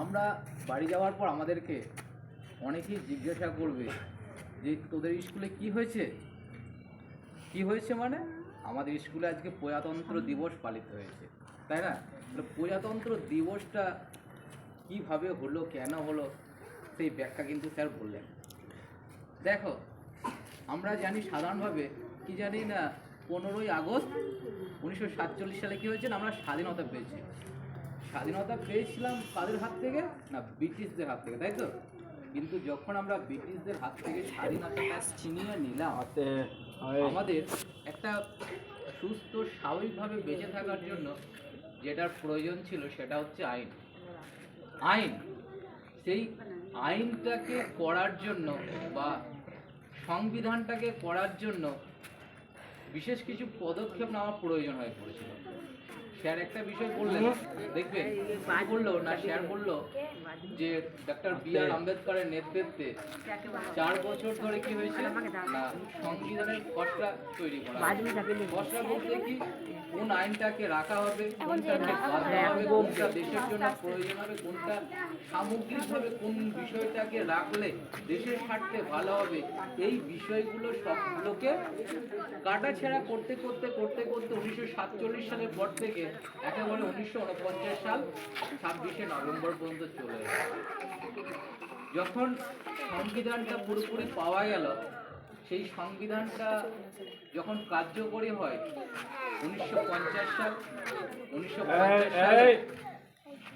আমরা বাড়ি যাওয়ার পর আমাদেরকে অনেকেই জিজ্ঞাসা করবে যে তোদের স্কুলে কি হয়েছে, কি হয়েছে মানে আমাদের স্কুলে আজকে প্রজাতন্ত্র দিবস পালিত হয়েছে, তাই না? প্রজাতন্ত্র দিবসটা কিভাবে হলো, কেন হলো, সেই ব্যাখ্যা কিন্তু স্যার বললেন। দেখো, আমরা জানি সাধারণভাবে কি জানি না 15ই আগস্ট 1947 সালে কী হয়েছে না, আমরা স্বাধীনতা পেয়েছি। স্বাধীনতা পেয়েছিলাম কাদের হাত থেকে না, ব্রিটিশদের হাত থেকে, তাই তো? কিন্তু যখন আমরা ব্রিটিশদের হাত থেকে স্বাধীনতাটা ছিনিয়ে নিলাম, আমাদের একটা সুস্থ স্বাভাবিকভাবে বেঁচে থাকার জন্য যেটার প্রয়োজন ছিল সেটা হচ্ছে আইন। আইন, সেই আইনটাকে করার জন্য বা সংবিধানটাকে করার জন্য বিশেষ কিছু পদক্ষেপ নেওয়া প্রয়োজন হয়ে পড়েছিল। স্যার একটা বিষয় বললেন, দেখবেন বললো না, স্যার বললো যে ডক্টর বি.আর. আম্বেদকরের নেতৃত্বে 4 বছর ধরে কি হয়েছে না, সংবিধানের খসড়া তৈরি করা। খসড়া বলতে কি, কোন আইনটাকে রাখা হবে, কোনটাকে বাদ দেওয়া হবে, কোনটা দেশের জন্য প্রয়োজন হবে, কোনটা সামগ্রিকভাবে কোন বিষয়টাকে রাখলে দেশের স্বার্থে ভালো হবে, এই বিষয়গুলো সবগুলোকে কাটাছেঁড়া করতে করতে 1947 সালের পর থেকে একেবারে 1949 সাল 26শে নভেম্বর পর্যন্ত চলে এলো। যখন সংবিধানটা পুরোপুরি পাওয়া গেল, সেই সংবিধানটা যখন কার্যকরী হয় 1950 সাল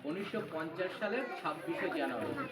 1950 সালের 26শে জানুয়ারি।